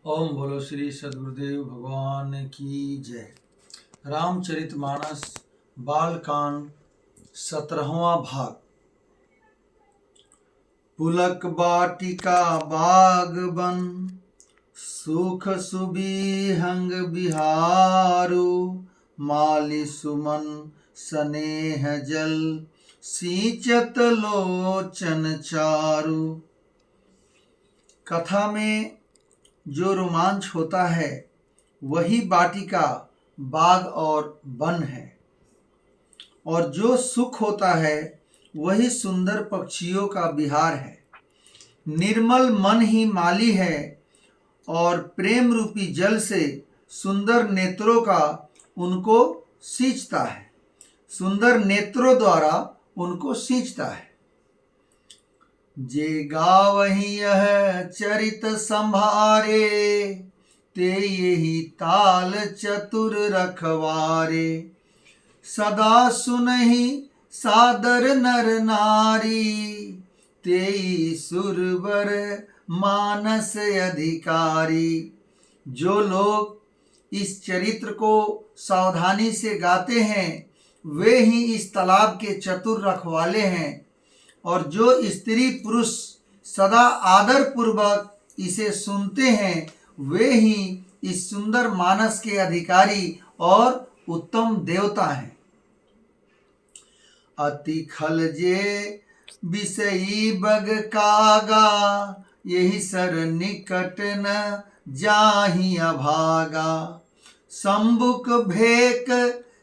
ओम बोलो श्री सद्गुरुदेव भगवान की जय। रामचरितमानस बालकांड 17वां भाग। पुलक बाटिका बाग बन सुख सुबिहंग बिहारू माली सुमन स्नेह जल सींचत लोचन चारु। कथा में जो रोमांच होता है वही वाटिका बाग और वन है, और जो सुख होता है वही सुंदर पक्षियों का विहार है। निर्मल मन ही माली है और प्रेम रूपी जल से सुंदर नेत्रों का उनको सींचता है, सुंदर नेत्रों द्वारा उनको सींचता है। जे गावहि यह चरित संभारे ते यही ताल चतुर रखवारे। सदा सुनहि सादर नर नारी तेई सुरवर मानस अधिकारी। जो लोग इस चरित्र को सावधानी से गाते हैं वे ही इस तालाब के चतुर रखवाले हैं, और जो स्त्री पुरुष सदा आदर पूर्वक इसे सुनते हैं वे ही इस सुंदर मानस के अधिकारी और उत्तम देवता हैं। अति खलजे विषयी बग कागा यही सर निकट न जाहि अभागा। संबुक भेक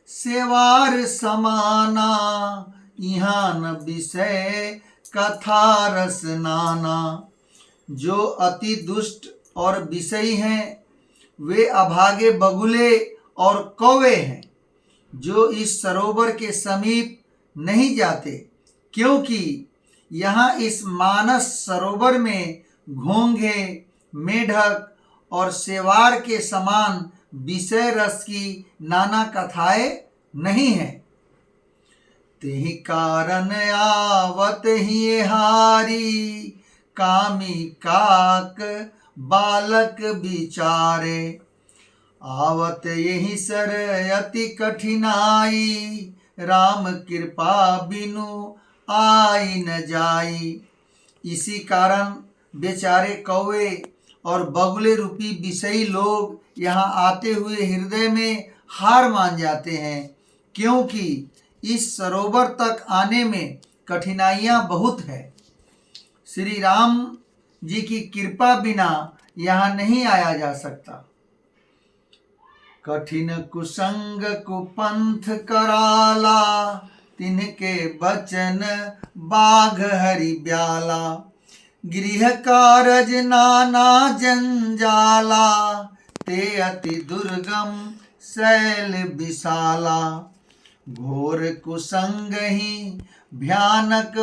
सेवार समाना यहाँ न विषय कथा रस नाना। जो अति दुष्ट और विषयी हैं वे अभागे बगुले और कौवे हैं, जो इस सरोवर के समीप नहीं जाते, क्योंकि यहाँ इस मानस सरोवर में घोंघे, मेढक और सेवार के समान विषय रस की नाना कथाएं नहीं हैं। तेहि कारण आवत ही हारी कामी काक बालक बिचारे। आवत यही सर अति कठिनाई राम कृपा बिनु आई न जाई। इसी कारण बेचारे कौवे और बगुले रूपी विषयी लोग यहाँ आते हुए हृदय में हार मान जाते हैं, क्योंकि इस सरोवर तक आने में कठिनाइयाँ बहुत है। श्री राम जी की कृपा बिना यहाँ नहीं आया जा सकता। कठिन कुसंग कुपंथ कराला तिनके बचन बाघ हरि ब्याला। गृह कारज नाना जंजाला ते अति दुर्गम शैल विशाला। घोर कुसंग ही भयानक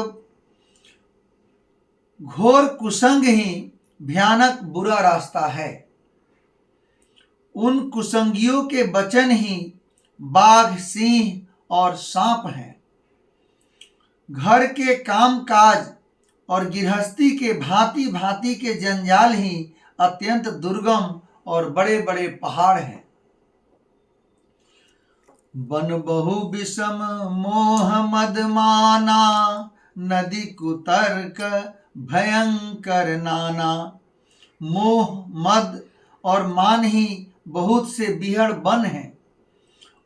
बुरा रास्ता है। उन कुसंगियों के वचन ही बाघ, सिंह और सांप हैं। घर के काम काज और गृहस्थी के भांति भांति के जंजाल ही अत्यंत दुर्गम और बड़े बड़े पहाड़ हैं। बन बहु विषम मोह मद माना नदी कुतर्क भयंकर नाना। मोह, मद और मान ही बहुत से बिहड़ बन हैं,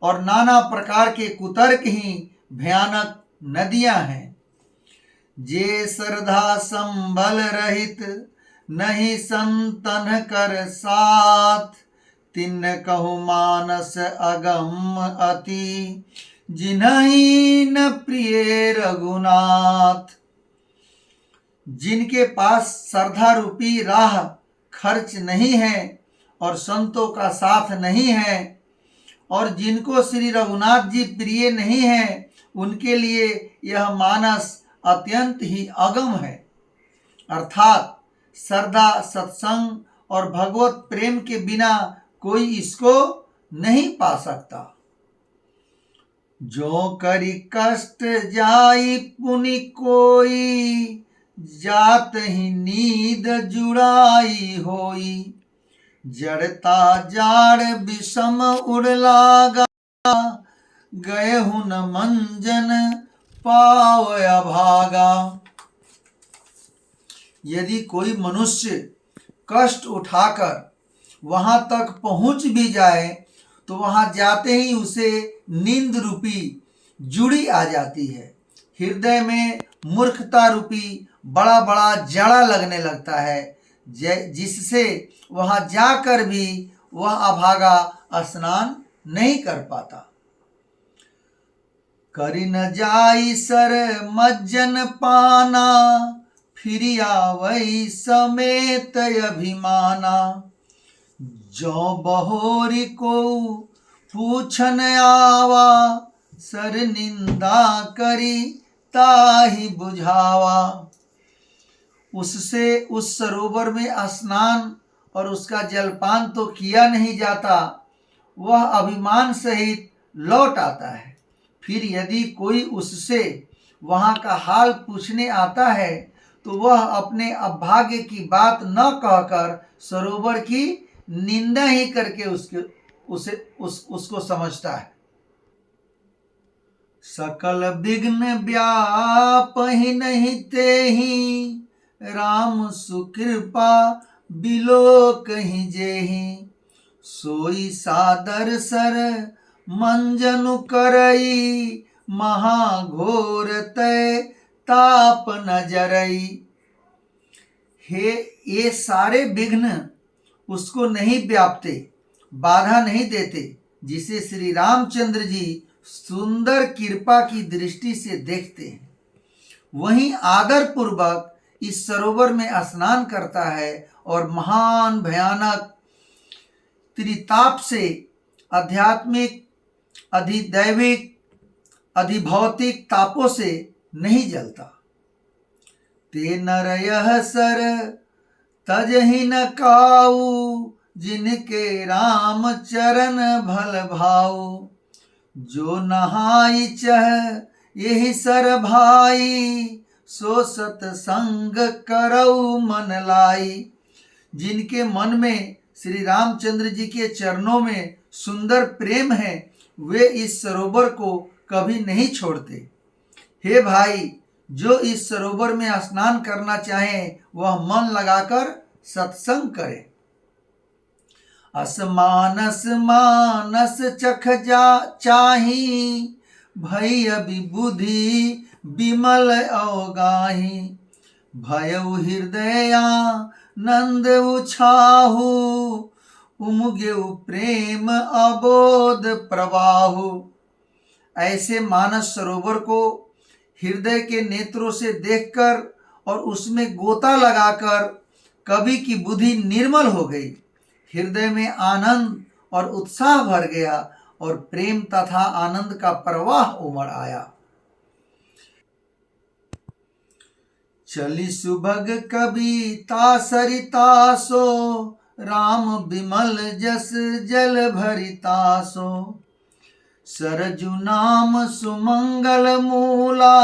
और नाना प्रकार के कुतर्क ही भयानक नदियां हैं। जे श्रद्धा संबल रहित नहीं संतन कर साथ तिन कहु मानस अगम अति जिन्हि न प्रिय रघुनाथ। जिनके पास श्रद्धा रूपी राह खर्च नहीं है और संतों का साथ नहीं है, और जिनको श्री रघुनाथ जी प्रिय नहीं है, उनके लिए यह मानस अत्यंत ही अगम है। अर्थात श्रद्धा, सत्संग और भगवत प्रेम के बिना कोई इसको नहीं पा सकता। जो करी कष्ट जाई पुनि कोई जात ही नींद जुड़ाई होई। जड़ता जाड़ विषम उड़ लागा, गए हूं न मंजन पाव अभागा। यदि कोई मनुष्य कष्ट उठाकर वहां तक पहुंच भी जाए तो वहां जाते ही उसे नींद रूपी जुड़ी आ जाती है। हृदय में मूर्खता रूपी बड़ा बड़ा जड़ा लगने लगता है, जिससे वहां जाकर भी वह अभागा स्नान नहीं कर पाता। करी न जाई सर मज्जन पाना, फिर आवई समेत अभिमाना। जो बहोरी को पूछन आवा, सर निंदा करी ताहि बुझावा। उससे उस सरोवर में स्नान और उसका जलपान तो किया नहीं जाता, वह अभिमान सहित लौट आता है। फिर यदि कोई उससे वहां का हाल पूछने आता है तो वह अपने अभाग्य की बात न कहकर सरोवर की निंदा ही करके उसको समझता है। सकल विघ्न व्यापहि नहीं तेहि, राम सुकृपा बिलो कहीं जेहि। सोई सादर सर मंजनु करई, महाघोर तय ताप न जरई। हे ये सारे विघ्न उसको नहीं व्यापते, बाधा नहीं देते, जिसे श्री रामचंद्र जी सुंदर कृपा की दृष्टि से देखते हैं। वहीं आदर पूर्वक इस सरोवर में स्नान करता है और महान भयानक त्रिताप से आध्यात्मिक, अधिदैविक, अधिभौतिक तापों से नहीं जलता। ते नर यह सर तजहि न काऊ, जिनके राम चरण भल भाऊ। जो नहाई चह यही सर भाई, सो सतसंग करऊ मन लाई। जिनके मन में श्री रामचंद्र जी के चरणों में सुंदर प्रेम है, वे इस सरोवर को कभी नहीं छोड़ते। हे भाई, जो इस सरोवर में स्नान करना चाहे वह मन लगाकर सत्संग करे। असमानस मानस चख जा चाही, भई अभिबुद्धि विमल अवगाही। भयउ हृदया नंद उछाहु, उमगेउ प्रेम अबोध प्रवाहु। ऐसे मानस सरोवर को हृदय के नेत्रों से देखकर और उसमें गोता लगाकर कवि की बुद्धि निर्मल हो गई। हृदय में आनंद और उत्साह भर गया और प्रेम तथा आनंद का प्रवाह उमड़ आया। चली सुभग कविता सरिता सो, राम बिमल जस जल भरिता सो। सरजु नाम सुमंगल मूला,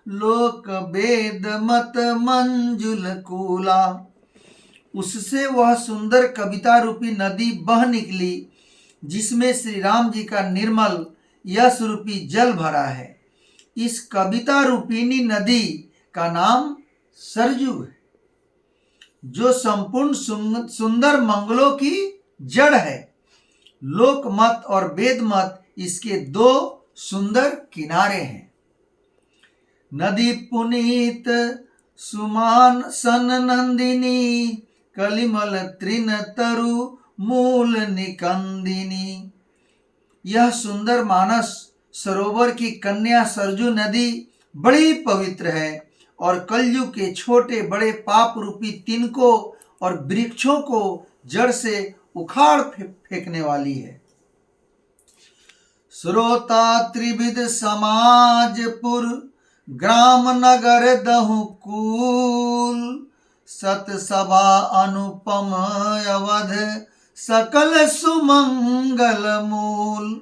लोक वेद मत मंजुल कूला। उससे वह सुंदर कविता रूपी नदी बह निकली, जिसमें श्री राम जी का निर्मल यश रूपी जल भरा है। इस कविता रूपिणी नदी का नाम सरजू है, जो संपूर्ण सुंदर मंगलों की जड़ है। लोक मत और वेद मत इसके दो सुंदर किनारे हैं। नदी पुनीत सुमान सन नंदिनी, कलिमल तृण तरु मूल निकंदिनी। यह सुंदर मानस सरोवर की कन्या सरजू नदी बड़ी पवित्र है और कलयुग के छोटे बड़े पाप रूपी तिनकों और वृक्षों को जड़ से उखाड़ फेंकने वाली है। श्रोता त्रिविध समाजपुर, ग्राम नगर दहु कूल। सत सभा अनुपम अवध, सकल सुमंगल मूल।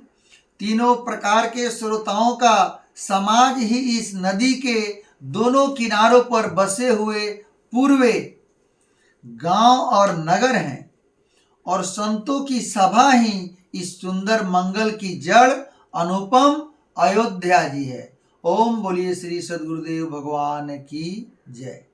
तीनों प्रकार के श्रोताओं का समाज ही इस नदी के दोनों किनारों पर बसे हुए पूर्वे गांव और नगर हैं और संतों की सभा ही इस सुंदर मंगल की जड़ अनुपम अयोध्या जी है। ओम बोलिए श्री सद्गुरुदेव भगवान की जय।